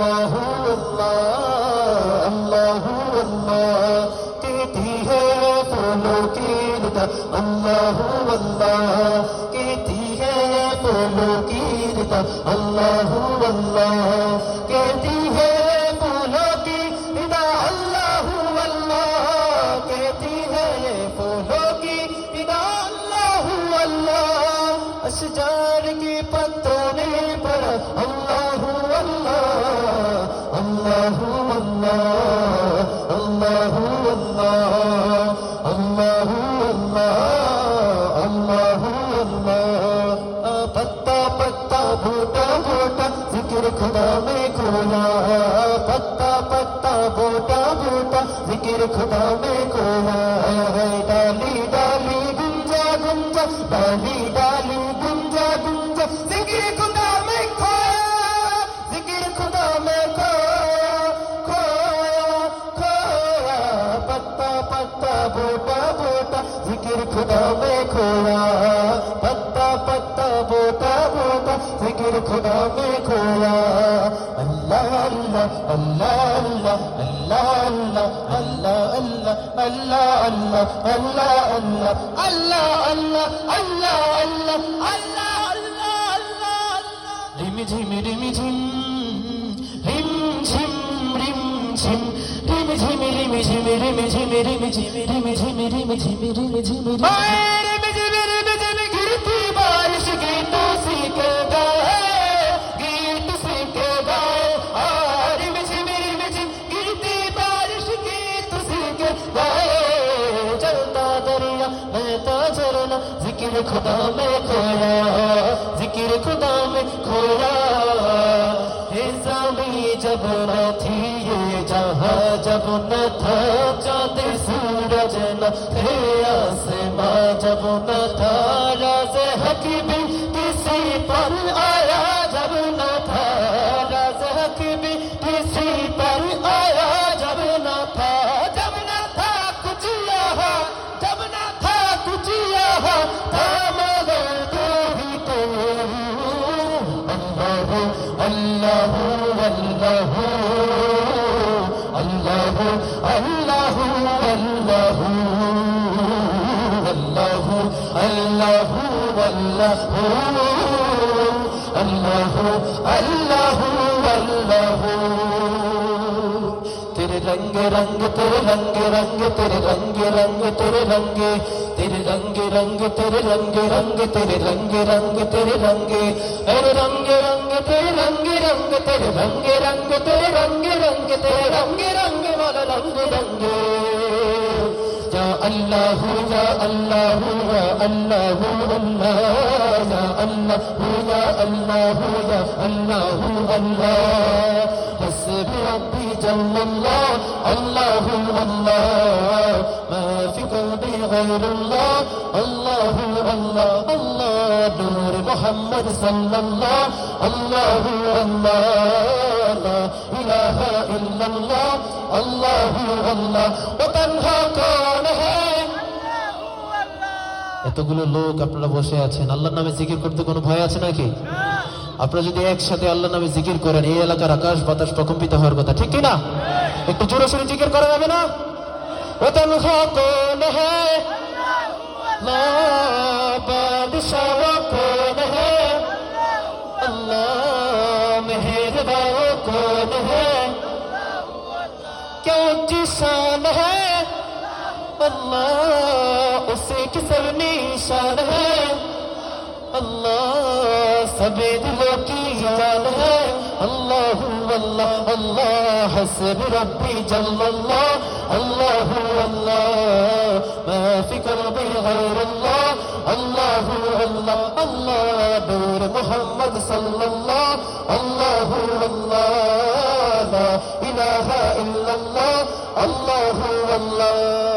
अल्लाह अल्लाह अल्लाह अल्लाह कहती है फूलों की रिदा अल्लाह अल्लाह कहती है फूलों की रिदा अल्लाह अल्लाह कहती है फूलों की रिदा अल्लाह अल्लाह कहती है ये फूलों की रिदा अल्लाह अल्लाह अशजार के पत्तों ने पढ़ा अल्लाह अल्लाह अल्लाह अल्लाह अल्लाह अल्लाह अल्लाह अल्लाह अल्लाह पत्ता पत्ता बूटा बूटा जिक्र खुदा में खोया पत्ता पत्ता बूटा बूटा जिक्र खुदा में खोया डाली डाली गुंजा गुंजा डाली डाली गुंजा गुंजा जिक्र खुदा में खोया जिक्र खुदा में खोया पत्ता पत्ता बूटा बूटा जिक्र खुदा में खोया पत्ता पत्ता बूटा बूटा जिक्र खुदा में खोया अल्लाह अल्लाह अल्लाह अल्लाह अल्लाह अल्लाह अल्लाह अल्लाह अल्लाह अल्लाह अल्लाह अल्लाह अल्लाह अल्लाह अल्लाह अल्लाह रिम झिम रिम झिम रिम झिम रिम झिम रिम झिम रिम झिम रिम झिम रिम झिम रिम झिम रिम झिम रिम झिम गिरती बारिश गीतों से के गाए गीत से के गाए रिम झिम गिरती बारिश गीत से के गाए चलता दरिया बहता झरना जिक्र खुदा में खोया जिक्र खुदा में खोया हे ज़मीं जब न थी ये जहां जब न था चाँद सूरज न थे आसमां जब न था राज़ हक भी किसी पर आया जब न था राज़ हक भी किसी पर आया जब न था कुछ यहाँ जब न था कुछ यहाँ था मगर तो ही तो अल्लाह अल्लाह अल्लाह अल्लाह अल्लाह अल्लाह अल्लाह अल्लाह अल्लाह अल्लाह तेरे रंग रंग तेरे रंग रंग तेरे रंग रंग तेरे रंग तेरे रंग रंग तेरे रंग रंग तेरे रंग रंग तेरे रंग अरे रंग रंग तेरे रंग रंग तेरे रंग रंग तेरे रंग रंग तेरे रंग रंग वाला रंग रंग या अल्लाह या अल्लाह या अल्लाह अल्लाह या अल्लाह या अल्लाह या अल्लाह अल्लाह हस्बी रब्बी जल्लल्लाह अल्लाह अल्लाह मा फी क़ल्बी गैरुल्लाह अल्लाह अल्लाह अल्लाह नूर मोहम्मद सल्लल्लाह अल्लाह अल्लाह ला इलाहा इल्लल्लाह अल्लाह अल्लाह व तन्हा कौन है এতগুলো লোক আপনারা বসে আছেন আল্লাহর নামে জিকির করতে কোনো ভয় আছে নাকি আপনারা যদি একসাথে আল্লাহর নামে জিকির করেন এই এলাকার আকাশ বাতাস প্রকম্পিত হওয়ার কথা ঠিক কি না একটু জোরে সোরে জিকির করা যাবে না ও তনহা কোন হ্যায় লা বাদশাহ কোন হ্যায় अल्लाह मेहरबान कौन है क्या जिसान है अल्लाह उसे किसर निशान है अल्लाह सबे दिलों की जान है अल्लाह अल्लाह अल्लाह हस्ब रब्बी जल्लल्लाह अल्लाह अल्लाह मा फी क़ल्बी गैरुल्लाह अल्लाह अल्लाह अल्लाह नूर मोहम्मद सल्लल्लाह अल्लाह अल्लाह ला इलाहा इल्लल्लाह अल्लाह अल्लाह